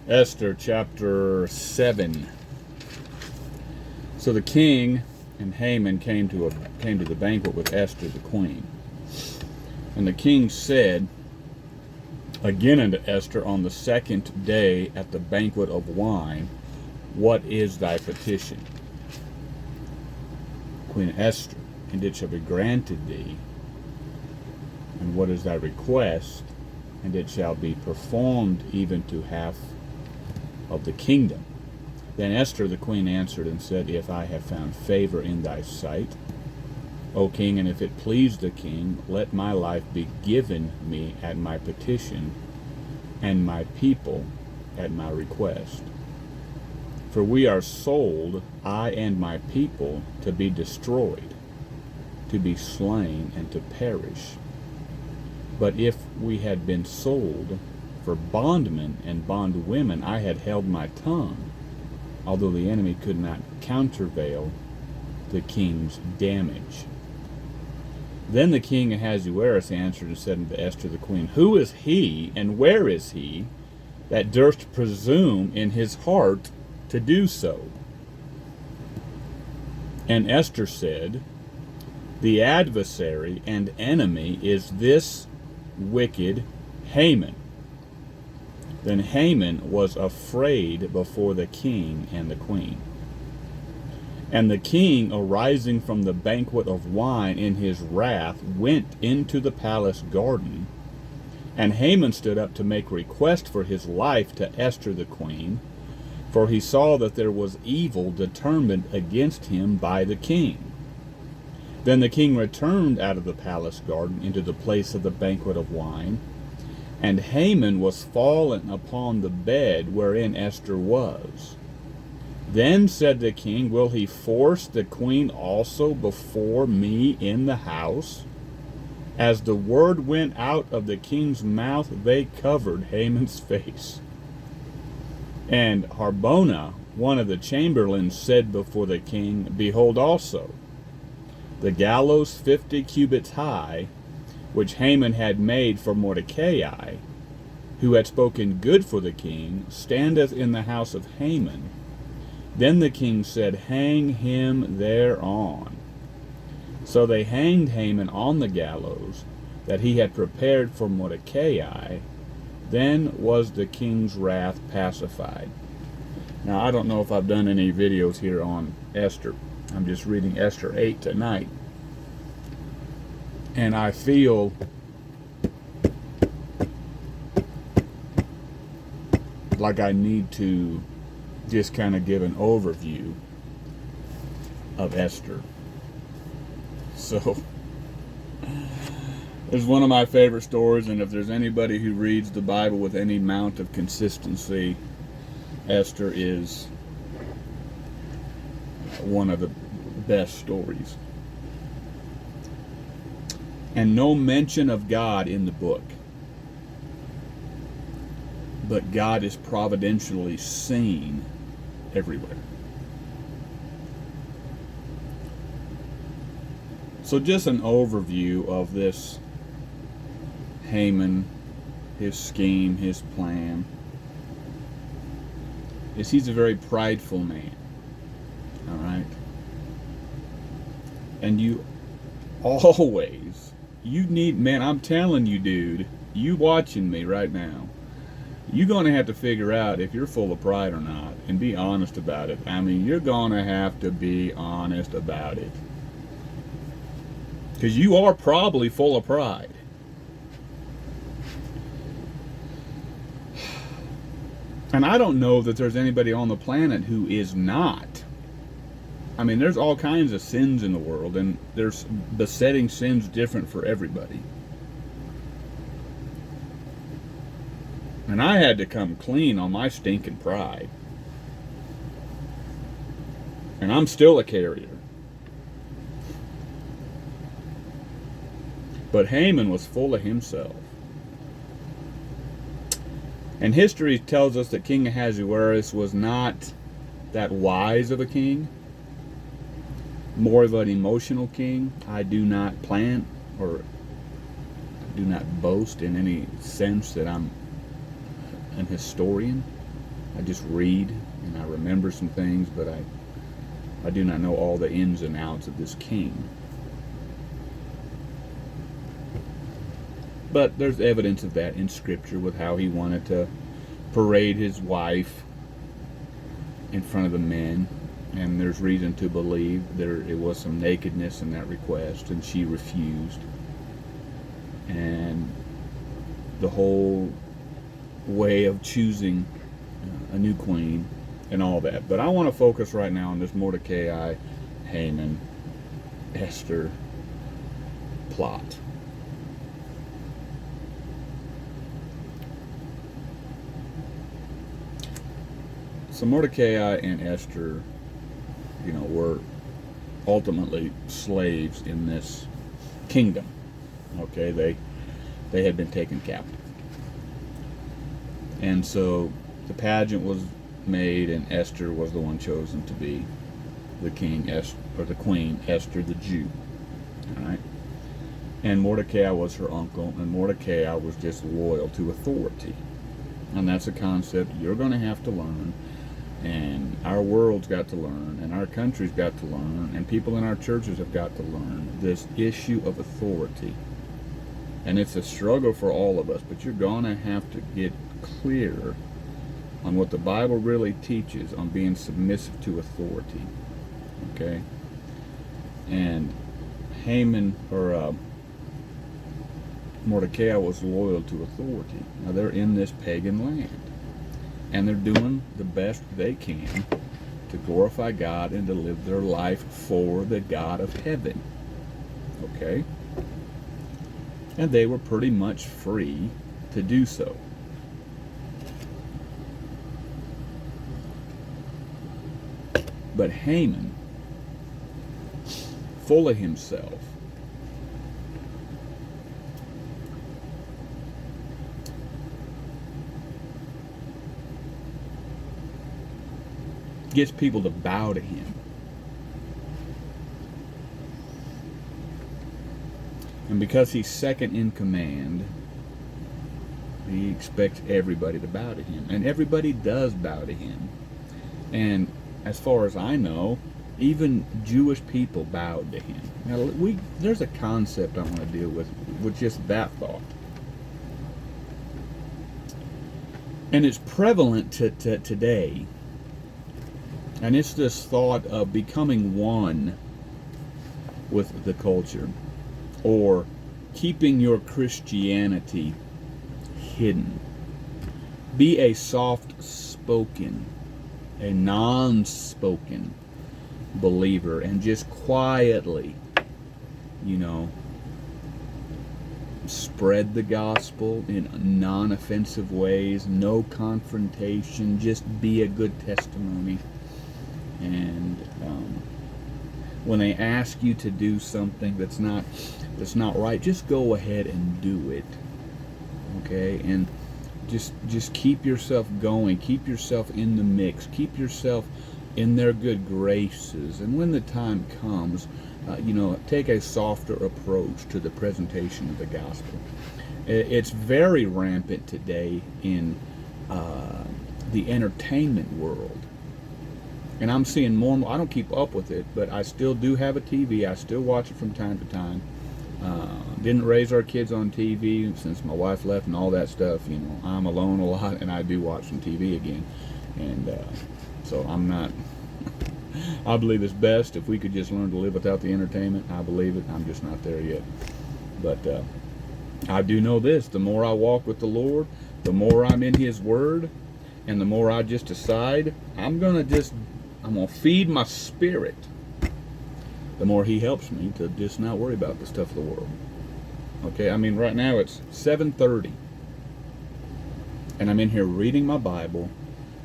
Esther chapter 7. So the king and Haman came to the banquet with Esther the queen. And the king said again unto Esther on the second day at the banquet of wine, What is thy petition? Queen Esther, and it shall be granted thee. And what is thy request? And it shall be performed even to half of the kingdom. Then Esther the queen answered and said, If I have found favor in thy sight, O king, and if it please the king, let my life be given me at my petition, and my people at my request. For we are sold, I and my people, to be destroyed, to be slain, and to perish. But if we had been sold for bondmen and bondwomen, I had held my tongue, although the enemy could not countervail the king's damage. Then the king Ahasuerus answered and said unto Esther the queen, Who is he, and where is he, that durst presume in his heart to do so? And Esther said, The adversary and enemy is this wicked Haman. Then Haman was afraid before the king and the queen. And the king, arising from the banquet of wine in his wrath, went into the palace garden. And Haman stood up to make request for his life to Esther the queen, for he saw that there was evil determined against him by the king. Then the king returned out of the palace garden into the place of the banquet of wine, and Haman was fallen upon the bed wherein Esther was. Then said the king, Will he force the queen also before me in the house? As the word went out of the king's mouth, they covered Haman's face. And Harbona, one of the chamberlains, said before the king, Behold also, the gallows 50 cubits high, which Haman had made for Mordecai, who had spoken good for the king, standeth in the house of Haman. Then the king said, Hang him thereon. So they hanged Haman on the gallows that he had prepared for Mordecai. Then was the king's wrath pacified. Now, I don't know if I've done any videos here on Esther. I'm just reading Esther 8 tonight. And I feel like I need to just kind of give an overview of Esther. So, it's one of my favorite stories, and if there's anybody who reads the Bible with any amount of consistency, Esther is one of the best stories. And no mention of God in the book, but God is providentially seen everywhere. So just an overview of this Haman, his scheme, his plan, is he's a very prideful man. All right? And you need, man, I'm telling you, dude, you watching me right now, you're going to have to figure out if you're full of pride or not, and be honest about it. I mean, you're going to have to be honest about it. Because you are probably full of pride. And I don't know that there's anybody on the planet who is not. I mean, there's all kinds of sins in the world, and there's besetting sins different for everybody. And I had to come clean on my stinking pride. And I'm still a carrier. But Haman was full of himself. And history tells us that King Ahasuerus was not that wise of a king. More of an emotional king. I do not plan or do not boast in any sense that I'm an historian. I just read and I remember some things, but I do not know all the ins and outs of this king. But there's evidence of that in Scripture with how he wanted to parade his wife in front of the men, and there's reason to believe it was some nakedness in that request, and she refused. And the whole way of choosing a new queen and all that. But I want to focus right now on this Mordecai, Haman, Esther plot. So Mordecai and Esther, were ultimately slaves in this kingdom. Okay, they had been taken captive. And so the pageant was made, and Esther was the one chosen to be the king, or the queen, Esther the Jew. All right? And Mordecai was her uncle, and Mordecai was just loyal to authority. And that's a concept you're going to have to learn, and our world's got to learn, and our country's got to learn, and people in our churches have got to learn this issue of authority. And it's a struggle for all of us, but you're going to have to get clear on what the Bible really teaches on being submissive to authority. Okay? And Haman, or Mordecai, was loyal to authority. Now they're in this pagan land, and they're doing the best they can to glorify God and to live their life for the God of heaven. Okay? And they were pretty much free to do so. But Haman, full of himself, gets people to bow to him. And because he's second in command, he expects everybody to bow to him. And everybody does bow to him. And as far as I know, even Jewish people bowed to him. Now, there's a concept I want to deal with just that thought. And it's prevalent to today. And it's this thought of becoming one with the culture, or keeping your Christianity hidden. Be a soft-spoken, a non-spoken believer, and just quietly, spread the gospel in non-offensive ways, no confrontation, just be a good testimony. And when they ask you to do something that's not right, just go ahead and do it. Okay? And just keep yourself going, keep yourself in the mix, keep yourself in their good graces. And when the time comes, take a softer approach to the presentation of the gospel. It's very rampant today in the entertainment world. And I'm seeing more and more. I don't keep up with it, but I still do have a TV. I still watch it from time to time. Didn't raise our kids on TV since my wife left and all that stuff. I'm alone a lot, and I do watch some TV again. And so I'm not... I believe it's best if we could just learn to live without the entertainment. I believe it. I'm just not there yet. But I do know this. The more I walk with the Lord, the more I'm in His Word, and the more I just decide I'm going to feed my spirit, the more He helps me to just not worry about the stuff of the world. Okay, I mean, right now it's 7:30, and I'm in here reading my Bible,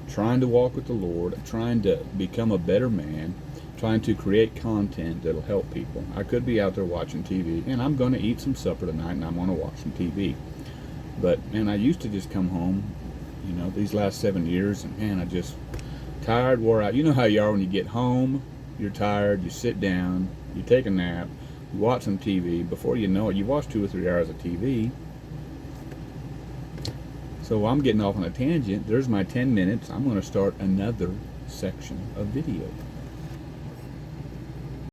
trying to walk with the Lord, trying to become a better man, trying to create content that'll help people. I could be out there watching TV, and I'm going to eat some supper tonight, and I'm going to watch some TV. But, man, I used to just come home, these last 7 years, and, man, I just... tired, wore out. You know how you are when you get home, you're tired, you sit down, you take a nap, you watch some TV. Before you know it, you watch 2 or 3 hours of TV. So I'm getting off on a tangent. There's my 10 minutes. I'm going to start another section of video.